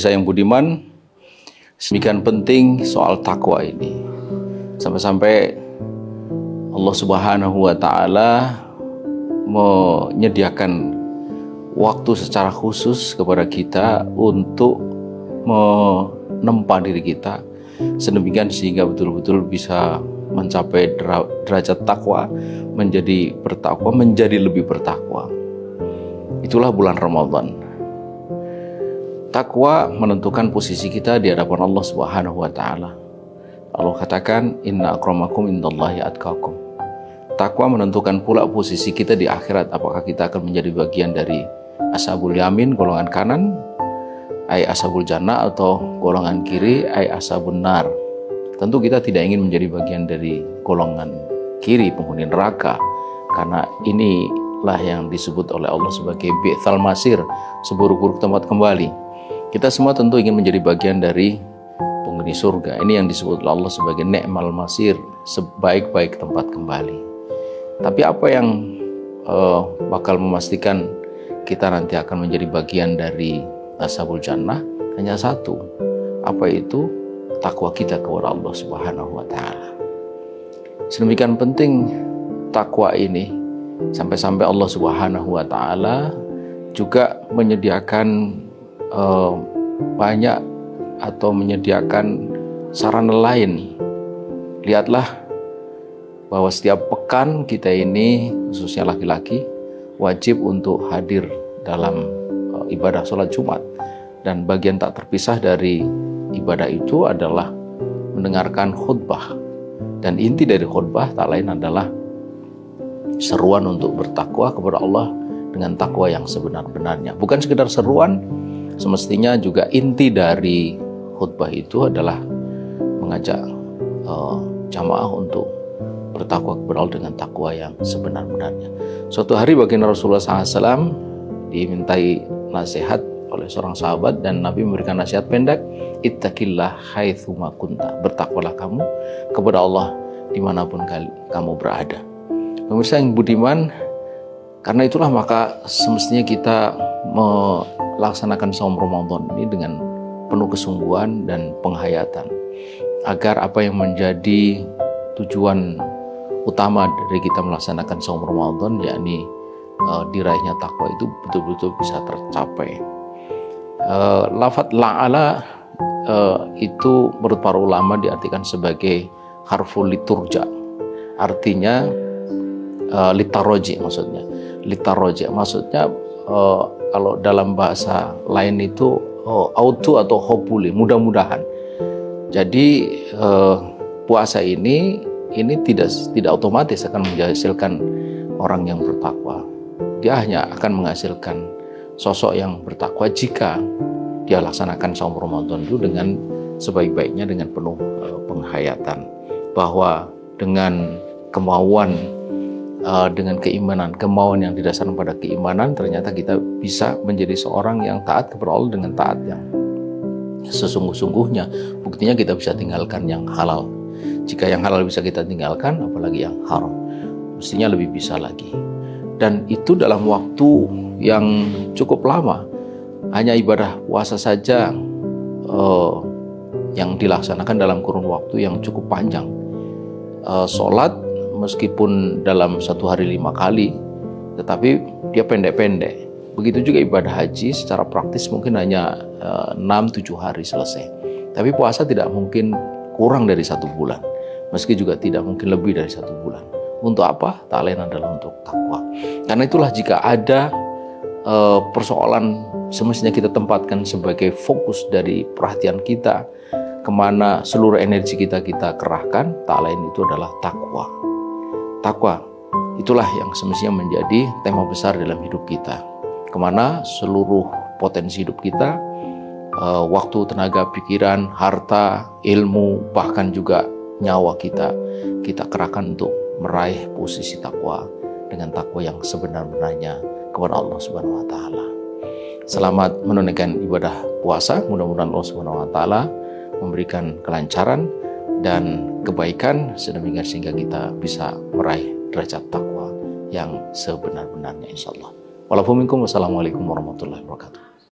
Pemirsa yang budiman, sedemikian penting soal takwa ini. Sampai-sampai Allah Subhanahu wa Ta'ala menyediakan waktu secara khusus kepada kita untuk menempa diri kita sedemikian sehingga betul-betul bisa mencapai derajat takwa, menjadi bertakwa, menjadi lebih bertakwa. Itulah bulan Ramadan. Takwa menentukan posisi kita di hadapan Allah Subhanahu wa Ta'ala. Allah katakan, inna akramakum indallahi atqakum. Takwa menentukan pula posisi kita di akhirat, apakah kita akan menjadi bagian dari ashabul yamin, golongan kanan, ai ashabul jannah, atau golongan kiri, ai ashabun nar. Tentu kita tidak ingin menjadi bagian dari golongan kiri, penghuni neraka, karena inilah yang disebut oleh Allah sebagai bi'tsal masir, seburuk-buruk tempat kembali. Kita semua tentu ingin menjadi bagian dari penghuni surga. Ini yang disebut oleh Allah sebagai ni'mal masir, sebaik-baik tempat kembali. Tapi apa yang bakal memastikan kita nanti akan menjadi bagian dari ashabul jannah? Hanya satu. Apa itu? Takwa kita kepada Allah Subhanahu wa Ta'ala. Sedemikian penting takwa ini, sampai-sampai Allah Subhanahu wa Ta'ala juga menyediakan banyak atau menyediakan sarana lain. Lihatlah bahwa setiap pekan kita ini, khususnya laki-laki, wajib untuk hadir dalam ibadah sholat Jumat. Dan bagian tak terpisah dari ibadah itu adalah mendengarkan khutbah. Dan inti dari khutbah tak lain adalah seruan untuk bertakwa kepada Allah dengan takwa yang sebenar-benarnya. Bukan sekedar seruan, semestinya juga inti dari khutbah itu adalah mengajak jamaah untuk bertakwa kepada Allah dengan takwa yang sebenar-benarnya. Suatu hari baginda Rasulullah SAW dimintai nasihat oleh seorang sahabat, dan Nabi memberikan nasihat pendek, ittaqillah haitsuma kunta, bertakwalah kamu kepada Allah dimanapun kamu berada. Pemirsa yang budiman, karena itulah maka semestinya kita melaksanakan saum Ramadan ini dengan penuh kesungguhan dan penghayatan, agar apa yang menjadi tujuan utama dari kita melaksanakan saum Ramadan, yakni diraihnya takwa, itu betul-betul bisa tercapai. Lafadz la'ala itu menurut para ulama diartikan sebagai harful liturja, artinya litaroji, maksudnya kalau dalam bahasa lain itu auto atau hopefully, mudah-mudahan. Jadi puasa ini tidak otomatis akan menghasilkan orang yang bertakwa. Dia hanya akan menghasilkan sosok yang bertakwa jika dia laksanakan saum Ramadan itu dengan sebaik-baiknya, dengan penuh penghayatan, bahwa dengan kemauan, dengan kemauan yang didasarkan pada keimanan, ternyata kita bisa menjadi seorang yang taat kepada Allah dengan taat yang sesungguh-sungguhnya. Buktinya kita bisa tinggalkan yang halal. Jika yang halal bisa kita tinggalkan, apalagi yang haram, mestinya lebih bisa lagi. Dan itu dalam waktu yang cukup lama. Hanya ibadah puasa saja yang dilaksanakan dalam kurun waktu yang cukup panjang. Sholat meskipun dalam satu hari 5 kali, tetapi dia pendek-pendek. Begitu juga ibadah haji, secara praktis mungkin hanya 6-7 hari selesai. Tapi puasa tidak mungkin kurang dari 1 bulan, meski juga tidak mungkin lebih dari 1 bulan. Untuk apa? Tak lain adalah untuk takwa. Karena itulah jika ada persoalan, semestinya kita tempatkan sebagai fokus dari perhatian kita, kemana seluruh energi kita kerahkan, tak lain itu adalah takwa. Takwa itulah yang semestinya menjadi tema besar dalam hidup kita, kemana seluruh potensi hidup kita, waktu, tenaga, pikiran, harta, ilmu, bahkan juga nyawa kita kerahkan untuk meraih posisi takwa, dengan takwa yang sebenar-benarnya kepada Allah Subhanahu wa Ta'ala. Selamat menunaikan ibadah puasa. Mudah-mudahan Allah Subhanahu wa Ta'ala memberikan kelancaran dan kebaikan sedemikian sehingga kita bisa meraih derajat takwa yang sebenar-benarnya, insyaallah. Wassalamualaikum warahmatullahi wabarakatuh.